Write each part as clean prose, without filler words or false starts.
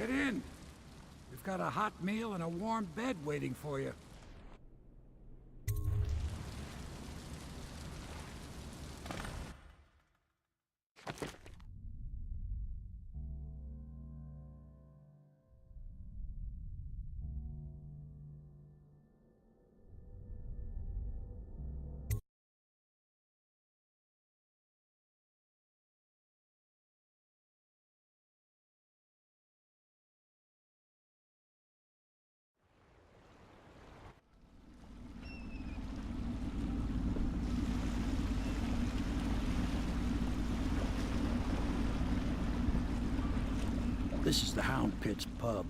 Get in. We've got a hot meal and a warm bed waiting for you. This is the Hound Pit's pub,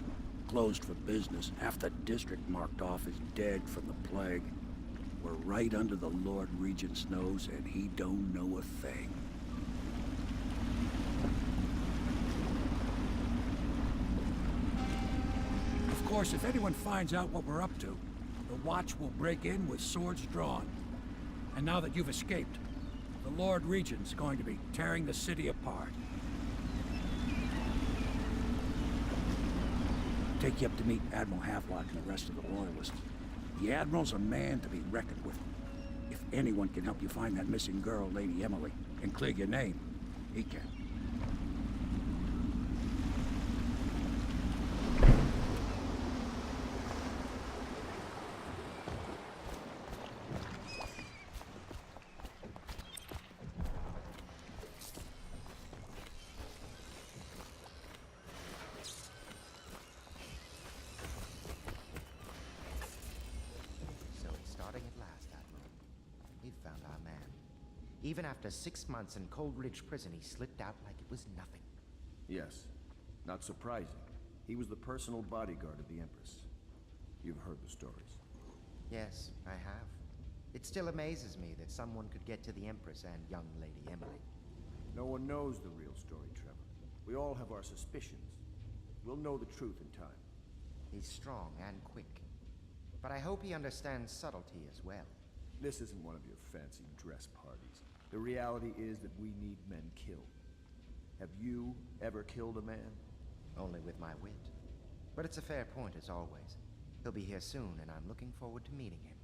closed for business. Half the district marked off as dead from the plague. We're right under the Lord Regent's nose, and he don't know a thing. Of course, if anyone finds out what we're up to, the Watch will break in with swords drawn. And now that you've escaped, the Lord Regent's going to be tearing the city apart. Take you up to meet Admiral Havelock and the rest of the Royalists. The Admiral's a man to be reckoned with. If anyone can help you find that missing girl, Lady Emily, and clear your name, he can. Even after 6 months in Coldridge Prison, he slipped out like it was nothing. Yes. Not surprising. He was the personal bodyguard of the Empress. You've heard the stories. Yes, I have. It still amazes me that someone could get to the Empress and young Lady Emily. No one knows the real story, Trevor. We all have our suspicions. We'll know the truth in time. He's strong and quick. But I hope he understands subtlety as well. This isn't one of your fancy dress parties. The reality is that we need men killed. Have you ever killed a man? Only with my wit. But it's a fair point as always. He'll be here soon, and I'm looking forward to meeting him.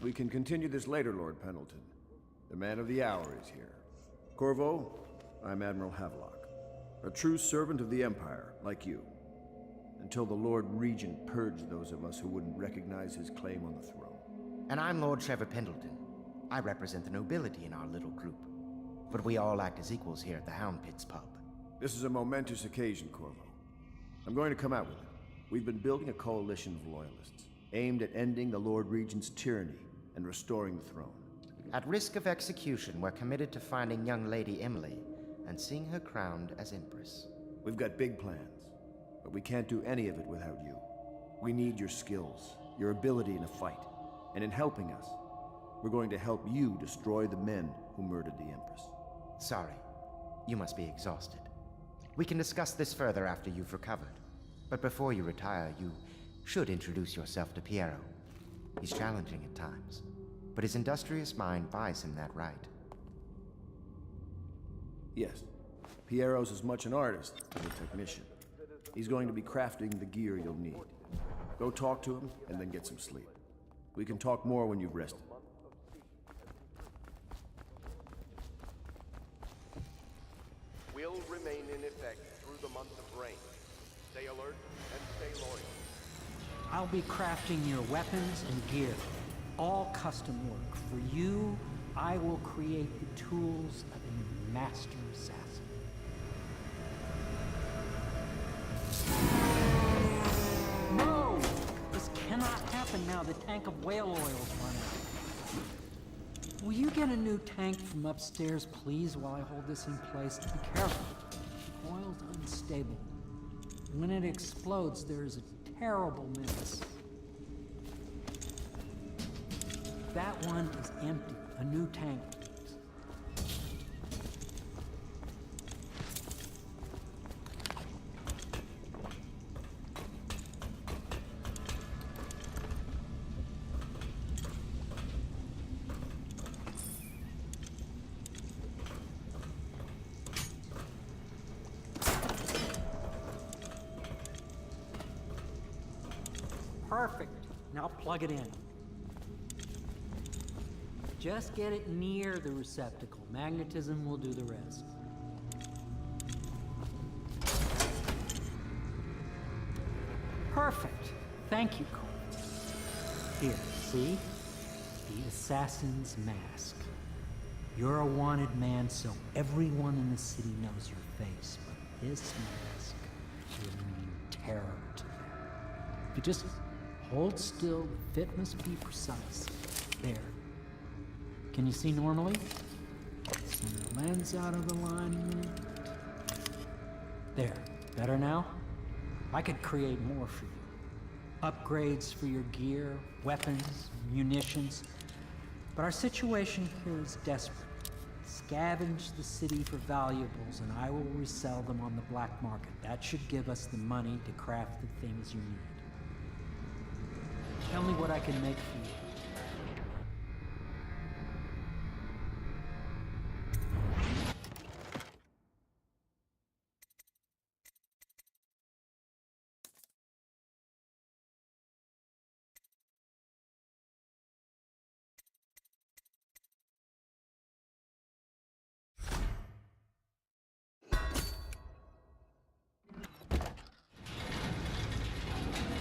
We can continue this later, Lord Pendleton. The man of the hour is here. Corvo, I'm Admiral Havelock. A true servant of the Empire, like you. Until the Lord Regent purged those of us who wouldn't recognize his claim on the throne. And I'm Lord Trevor Pendleton. I represent the nobility in our little group. But we all act as equals here at the Hound Pit's pub. This is a momentous occasion, Corvo. I'm going to come out with it. We've been building a coalition of loyalists, aimed at ending the Lord Regent's tyranny and restoring the throne. At risk of execution, we're committed to finding young Lady Emily and seeing her crowned as Empress. We've got big plans. But we can't do any of it without you. We need your skills, your ability in a fight. And in helping us, we're going to help you destroy the men who murdered the Empress. Sorry. You must be exhausted. We can discuss this further after you've recovered. But before you retire, you should introduce yourself to Piero. He's challenging at times, but his industrious mind buys him that right. Yes. Piero's as much an artist as a technician. He's going to be crafting the gear you'll need. Go talk to him, and then get some sleep. We can talk more when you've rested. Will remain in effect through the month of rain. Stay alert and stay loyal. I'll be crafting your weapons and gear. All custom work. For you, I will create the tools of a master assassin. No! This cannot happen now. The tank of whale oil is running. Will you get a new tank from upstairs, please, while I hold this in place? Be careful. The oil's unstable. When it explodes, there's a terrible mess. That one is empty. A new tank. Perfect. Now plug it in. Just get it near the receptacle. Magnetism will do the rest. Perfect. Thank you, Cole. Here, see? The assassin's mask. You're a wanted man, so everyone in the city knows your face, but this mask will mean terror to them. If you just hold still, the fit must be precise. There. Can you see normally? Center lens out of alignment. There. Better now? I could create more for you. Upgrades for your gear, weapons, munitions. But our situation here is desperate. Scavenge the city for valuables and I will resell them on the black market. That should give us the money to craft the things you need. Tell me what I can make for you.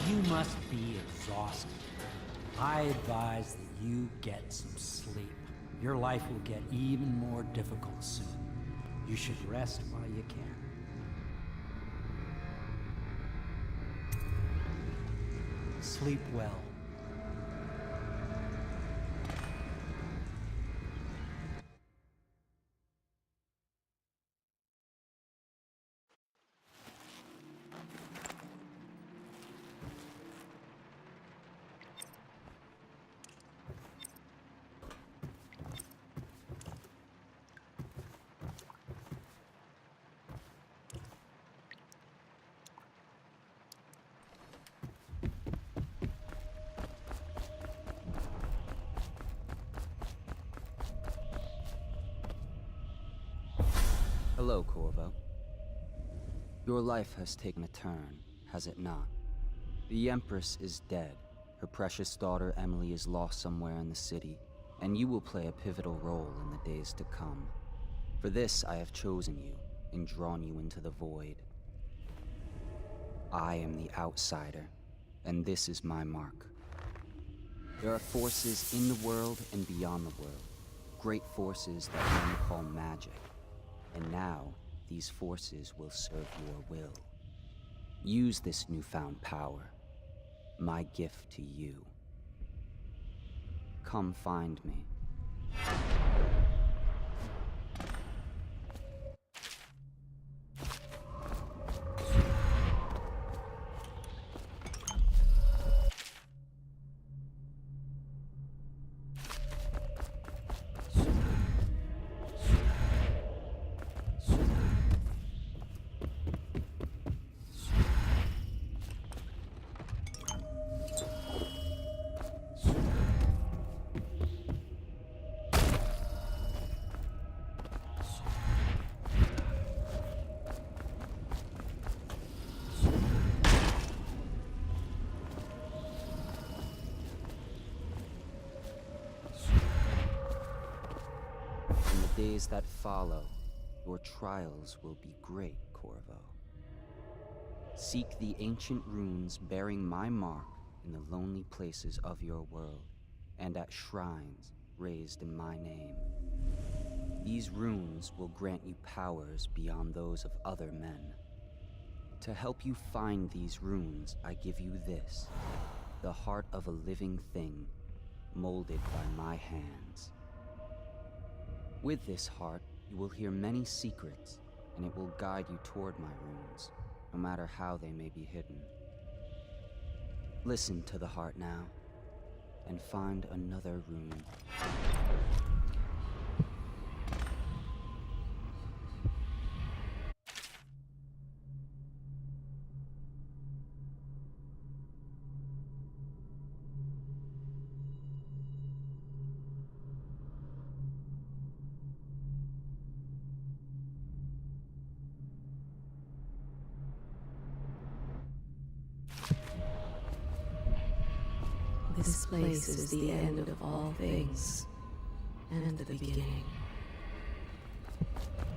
You must be exhausted. I advise that you get some sleep. Your life will get even more difficult soon. You should rest while you can. Sleep well. Hello, Corvo. Your life has taken a turn, has it not? The Empress is dead. Her precious daughter Emily is lost somewhere in the city, and you will play a pivotal role in the days to come. For this, I have chosen you and drawn you into the void. I am the outsider, and this is my mark. There are forces in the world and beyond the world, great forces that men call magic. And now, these forces will serve your will. Use this newfound power, my gift to you. Come find me. In the days that follow, your trials will be great, Corvo. Seek the ancient runes bearing my mark in the lonely places of your world, and at shrines raised in my name. These runes will grant you powers beyond those of other men. To help you find these runes, I give you this, the heart of a living thing, molded by my hands. With this heart, you will hear many secrets, and it will guide you toward my runes, no matter how they may be hidden. Listen to the heart now, and find another rune. This place is the end of all things, and the beginning.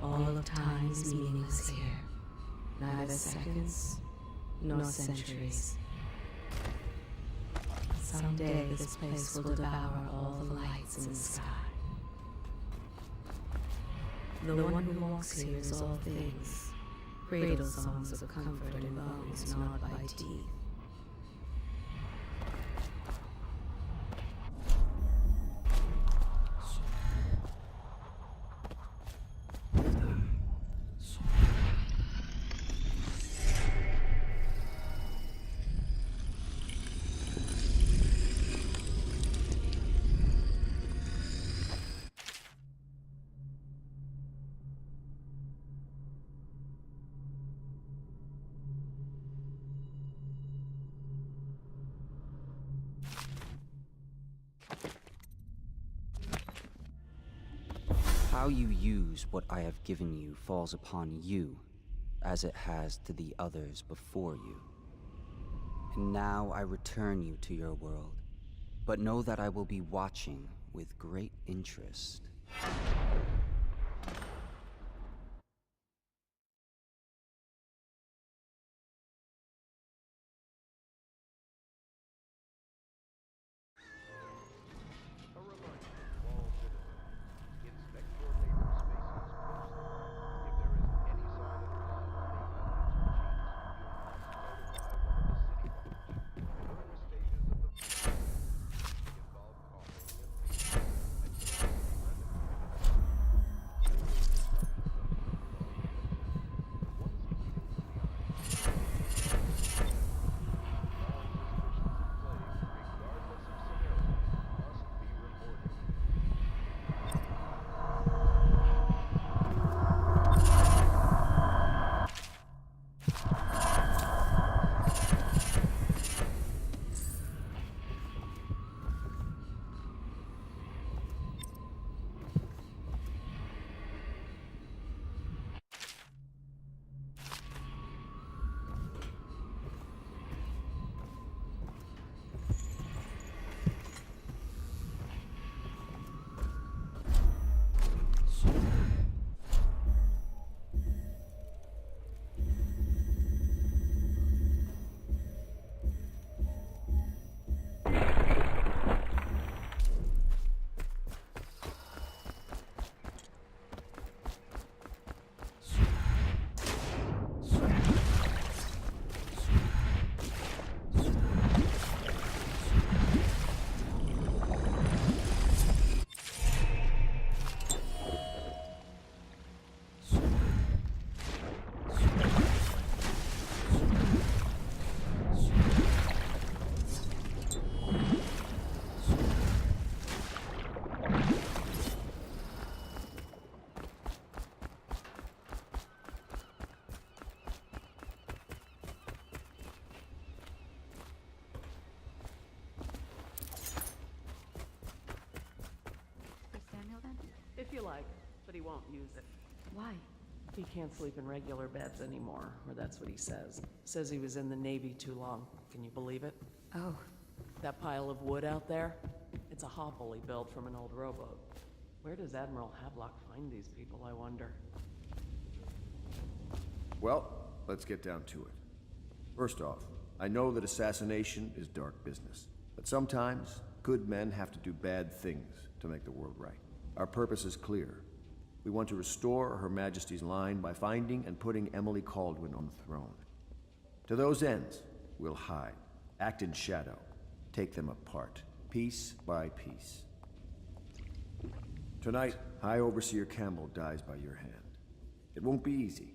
All of time is meaningless here. Neither seconds, nor centuries. Someday this place will devour all the lights in the sky. The one who walks here is all things. Cradle songs of comfort in bones gnawed by teeth. How you use what I have given you falls upon you, as it has to the others before you. And now I return you to your world, but know that I will be watching with great interest. If you like, but he won't use it. Why? He can't sleep in regular beds anymore, or that's what he says. Says he was in the Navy too long. Can you believe it? Oh, That pile of wood out there? It's a hovel he built from an old rowboat. Where does Admiral Havelock find these people, I wonder? Well, let's get down to it. First off, I know that assassination is dark business, but sometimes good men have to do bad things to make the world right. Our purpose is clear. We want to restore Her Majesty's line by finding and putting Emily Kaldwin on the throne. To those ends, we'll hide, act in shadow, take them apart, piece by piece. Tonight, High Overseer Campbell dies by your hand. It won't be easy.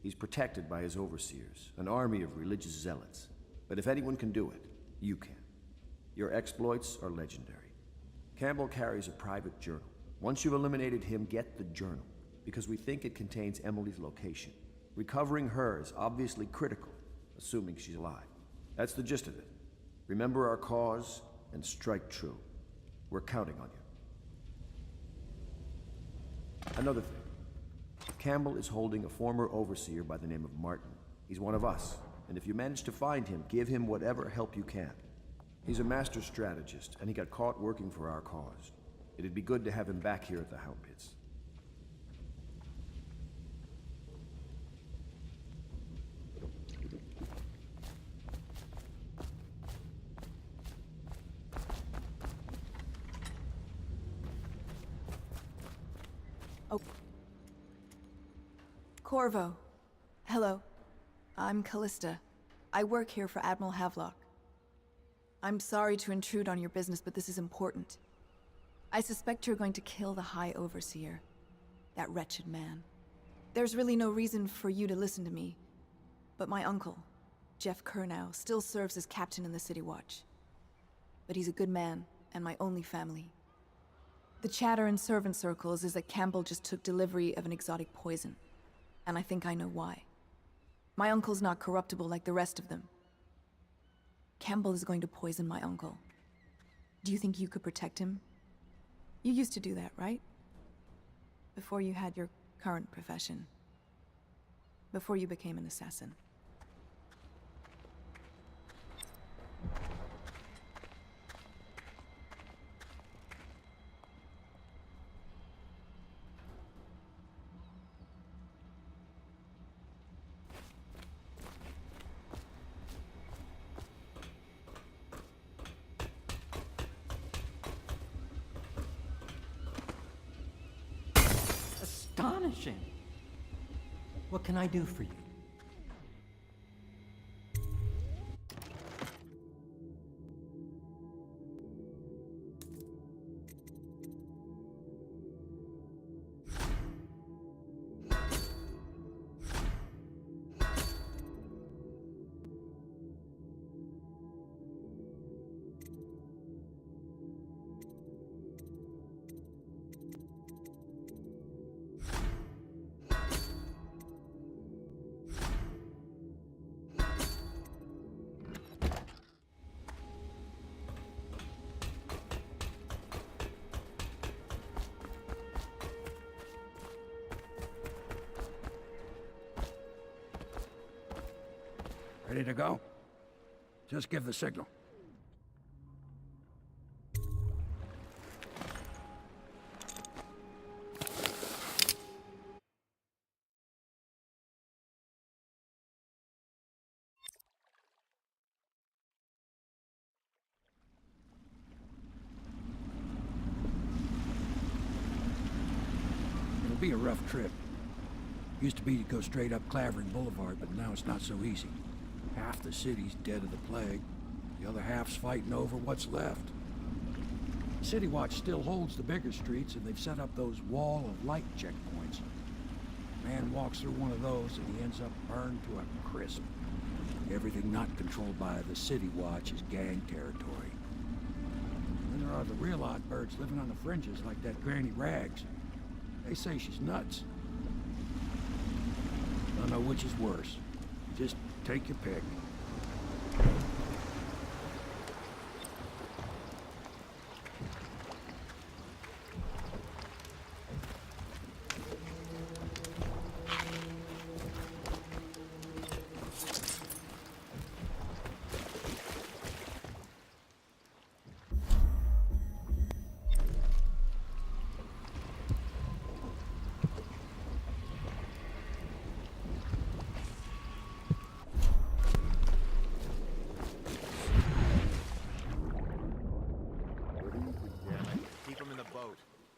He's protected by his overseers, an army of religious zealots. But if anyone can do it, you can. Your exploits are legendary. Campbell carries a private journal. Once you've eliminated him, get the journal, because we think it contains Emily's location. Recovering her is obviously critical, assuming she's alive. That's the gist of it. Remember our cause and strike true. We're counting on you. Another thing. Campbell is holding a former overseer by the name of Martin. He's one of us, and if you manage to find him, give him whatever help you can. He's a master strategist, and he got caught working for our cause. It'd be good to have him back here at the Hound Pits. Oh. Corvo. Hello. I'm Callista. I work here for Admiral Havelock. I'm sorry to intrude on your business, but this is important. I suspect you're going to kill the High Overseer. That wretched man. There's really no reason for you to listen to me. But my uncle, Jeff Kernow, still serves as captain in the City Watch. But he's a good man, and my only family. The chatter in servant circles is that Campbell just took delivery of an exotic poison. And I think I know why. My uncle's not corruptible like the rest of them. Campbell is going to poison my uncle. Do you think you could protect him? You used to do that, right? Before you had your current profession. Before you became an assassin. Astonishing! What can I do for you? Ready to go? Just give the signal. It'll be a rough trip. Used to be to go straight up Clavering Boulevard, but now it's not so easy. Half the city's dead of the plague. The other half's fighting over what's left. City Watch still holds the bigger streets, and they've set up those wall of light checkpoints. Man walks through one of those, and he ends up burned to a crisp. Everything not controlled by the City Watch is gang territory. Then there are the real odd birds living on the fringes, like that Granny Rags. They say she's nuts. Don't know which is worse. Just take your pick.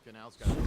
Canal's got it.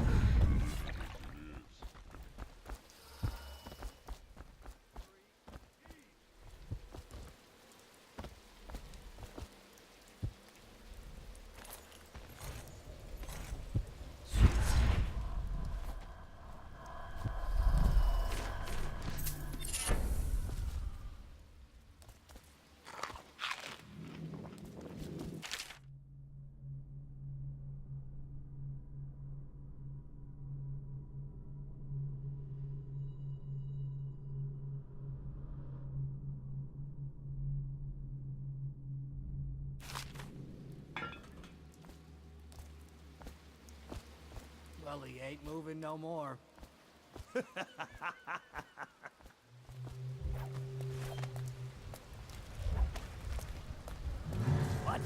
Well, he ain't moving no more. What?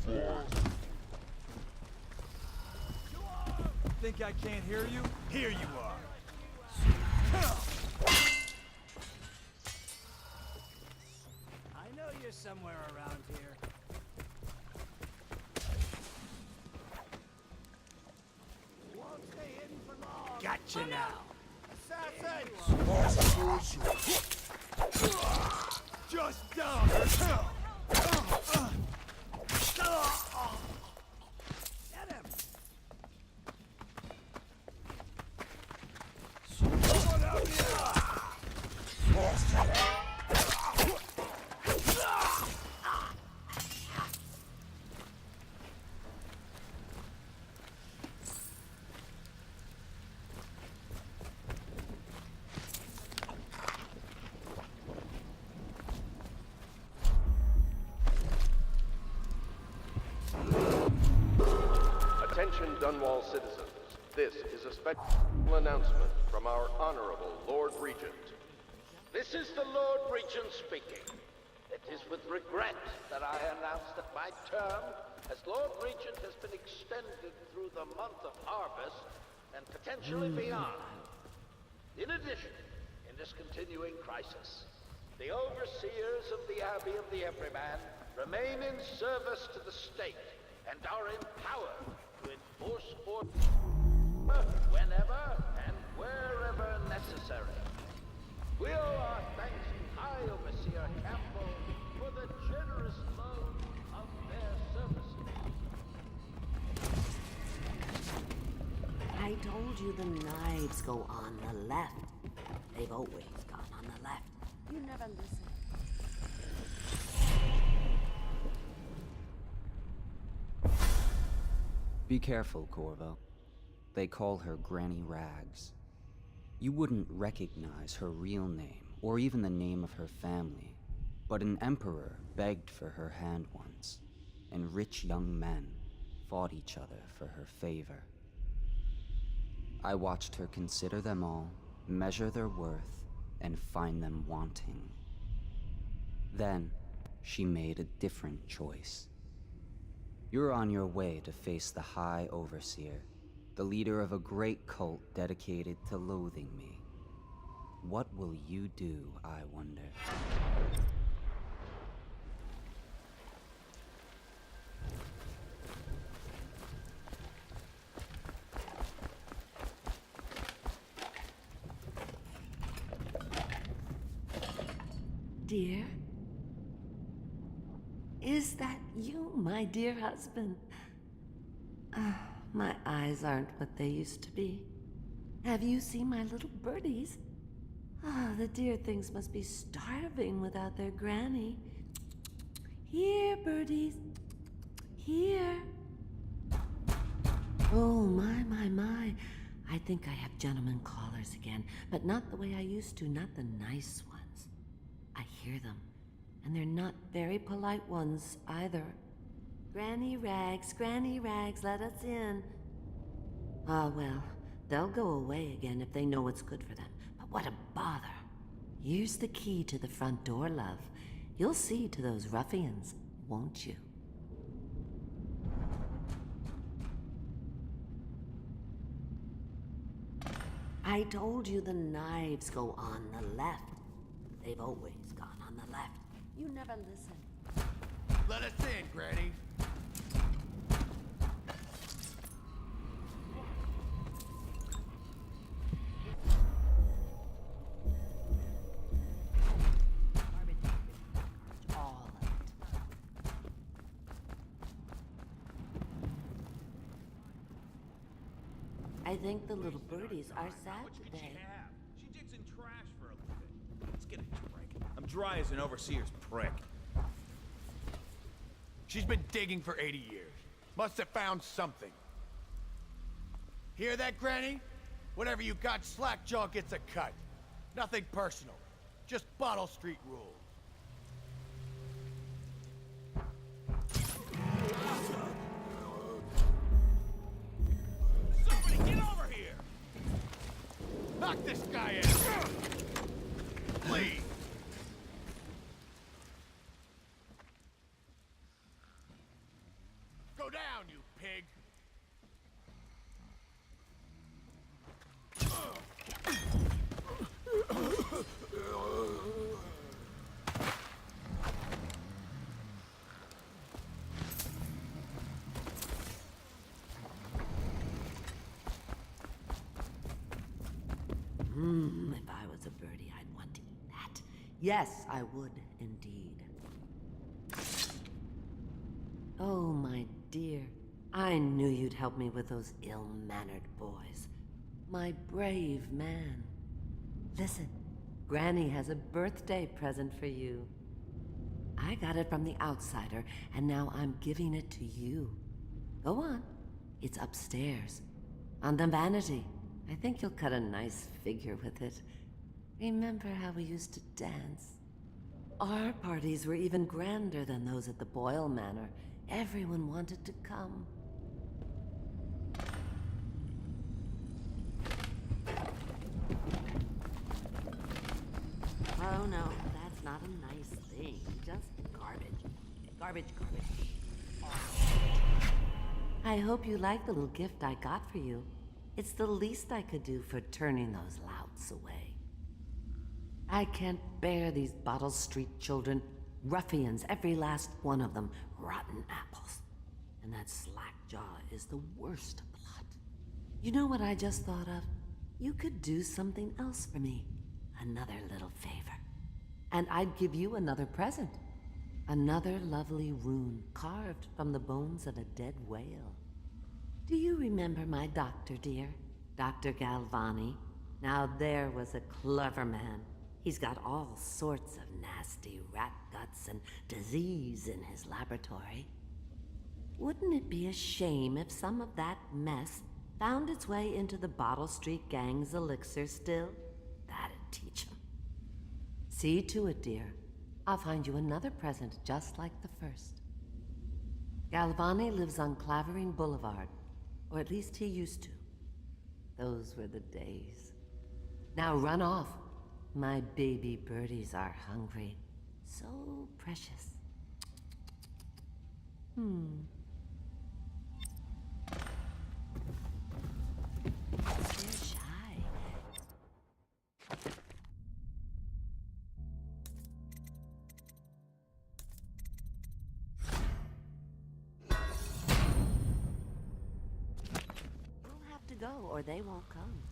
God. Think I can't hear you? Here you are. I know you're somewhere around here. Won't stay hidden for long. Gotcha now. Assassin! Just down. Get him. Someone out here. Attention Dunwall citizens. This is a special announcement from our Honorable Lord Regent. This is the Lord Regent speaking. It is with regret that I announce that my term as Lord Regent has been extended through the month of harvest and potentially beyond. In addition, in this continuing crisis, the overseers of the Abbey of the Everyman remain in service to the state and are empowered to enforce order whenever and wherever necessary. We owe our thanks to High Overseer Campbell for the generous loan of their services. I told you the knives go on the left. They've always gone on the left. You never listen. Be careful, Corvo. They call her Granny Rags. You wouldn't recognize her real name, or even the name of her family, but an emperor begged for her hand once, and rich young men fought each other for her favor. I watched her consider them all, measure their worth, and find them wanting. Then, she made a different choice. You're on your way to face the High Overseer, the leader of a great cult dedicated to loathing me. What will you do, I wonder? Dear? Is that you, my dear husband? My eyes aren't what they used to be. Have you seen my little birdies? The dear things must be starving without their granny. Here, birdies. Here. Oh, my. I think I have gentlemen callers again, but not the way I used to, not the nice ones. I hear them, and they're not very polite ones either. Granny Rags, let us in. Ah, well, they'll go away again if they know what's good for them. But what a bother. Here's the key to the front door, love. You'll see to those ruffians, won't you? I told you the knives go on the left. They've always gone on the left. You never listen. Let us in, Granny. All of it. I think the little birdies are sad today. She digs in trash for a living. Let's get a drink. I'm dry as an overseer's prick. She's been digging for 80 years. Must have found something. Hear that, Granny? Whatever you got, Slackjaw gets a cut. Nothing personal. Just Bottle Street rules. Somebody get over here! Knock this guy out! Please! If I was a birdie, I'd want to eat that. Yes, I would indeed. Oh, my dear. I knew you'd help me with those ill-mannered boys. My brave man. Listen, Granny has a birthday present for you. I got it from the outsider, and now I'm giving it to you. Go on. It's upstairs. On the vanity. I think you'll cut a nice figure with it. Remember how we used to dance? Our parties were even grander than those at the Boyle Manor. Everyone wanted to come. Oh no, that's not a nice thing. Just garbage. Garbage, garbage. I hope you like the little gift I got for you. It's the least I could do for turning those louts away. I can't bear these Bottle Street children. Ruffians, every last one of them. Rotten apples. And that slack-jaw is the worst of the lot. You know what I just thought of? You could do something else for me. Another little favor. And I'd give you another present. Another lovely rune carved from the bones of a dead whale. Do you remember my doctor, dear? Dr. Galvani? Now there was a clever man. He's got all sorts of nasty rat guts and disease in his laboratory. Wouldn't it be a shame if some of that mess found its way into the Bottle Street Gang's elixir still? That'd teach him. See to it, dear. I'll find you another present just like the first. Galvani lives on Clavering Boulevard, or at least he used to. Those were the days. Now run off. My baby birdies are hungry. So precious. They're shy. You'll have to go, or they won't come.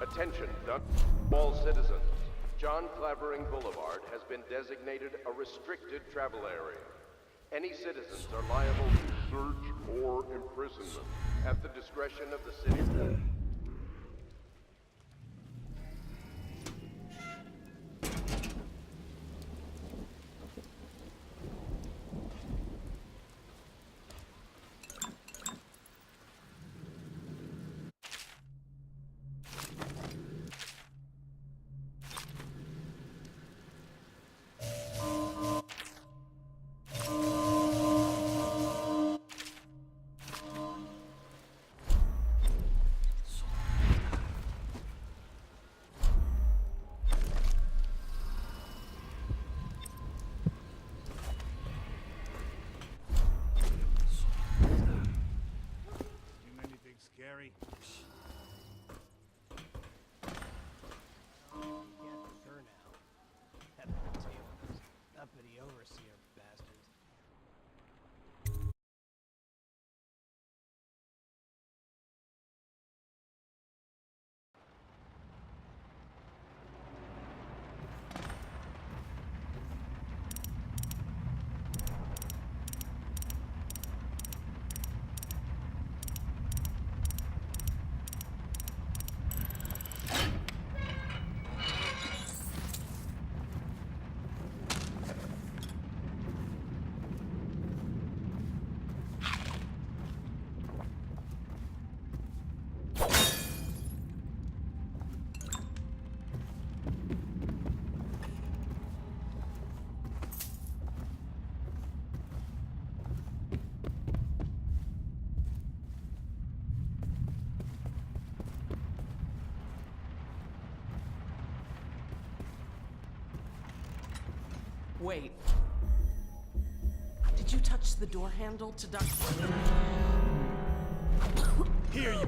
Attention, all citizens. John Clavering Boulevard has been designated a restricted travel area. Any citizens are liable to search or imprisonment at the discretion of the city board. Scary. Sure now. Head of the table. Uppity overseer bastards. Wait. Did you touch the door handle to duck? Here, you...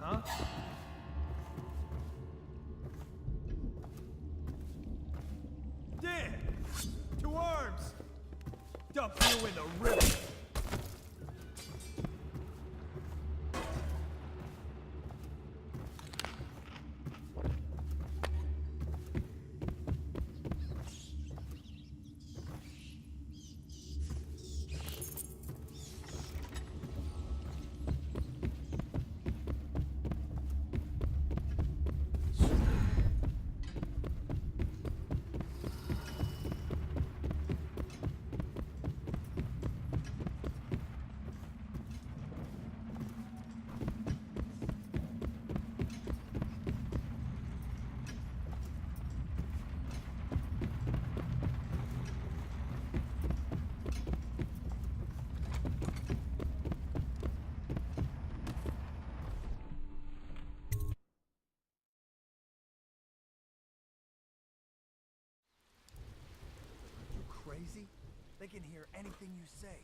huh? Dan! 2 arms! Dump you in the river! Crazy? They can hear anything you say.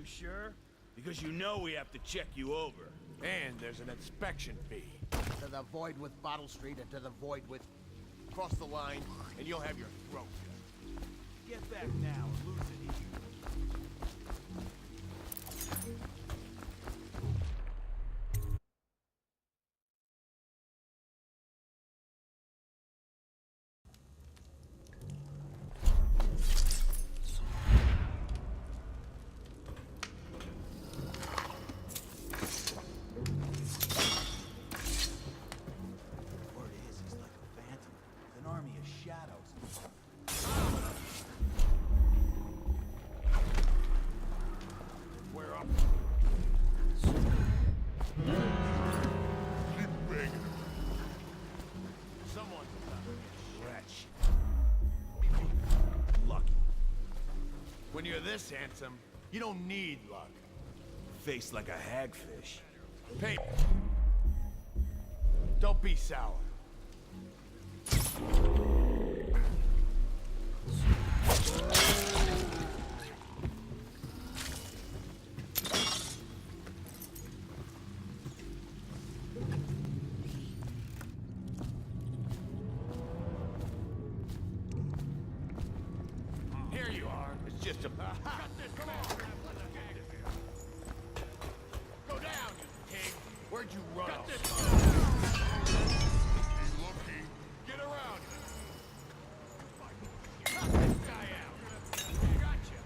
Sure? Because you know we have to check you over. And there's an inspection fee. To the void with Bottle Street and to the void with... Cross the line, and you'll have your throat cut. Get back now or lose it here. When you're this handsome, you don't need luck. Face like a hagfish. Paper. Don't be sour. Here you are. It's just a... Cut this! Come on! Go down, you pig! Where'd you run? Cut this! Get around! Cut this guy out! Gotcha!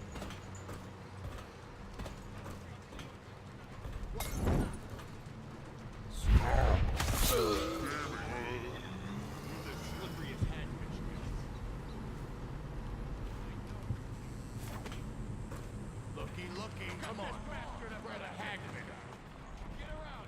Looky, come on. Where the hagman? Get around.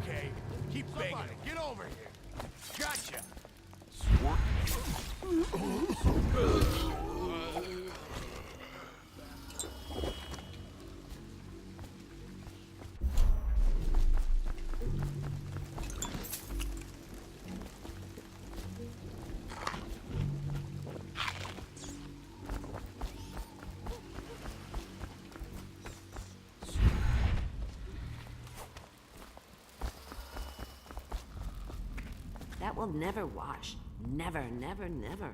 okay? Keep banging it. Get over here. Gotcha. That will never wash. Never, never, never.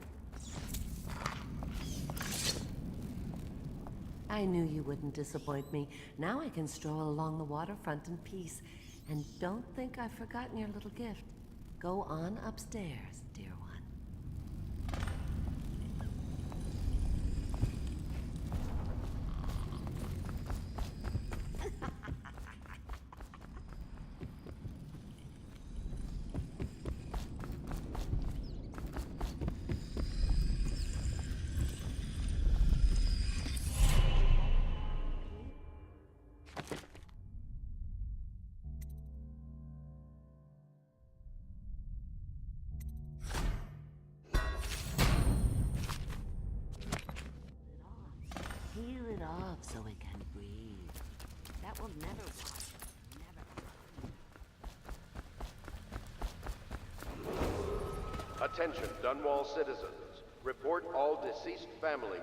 I knew you wouldn't disappoint me. Now I can stroll along the waterfront in peace. And don't think I've forgotten your little gift. Go on upstairs, dear one. Peel it off so it can breathe. That will never wash. Never. Attention, Dunwall citizens. Report all deceased family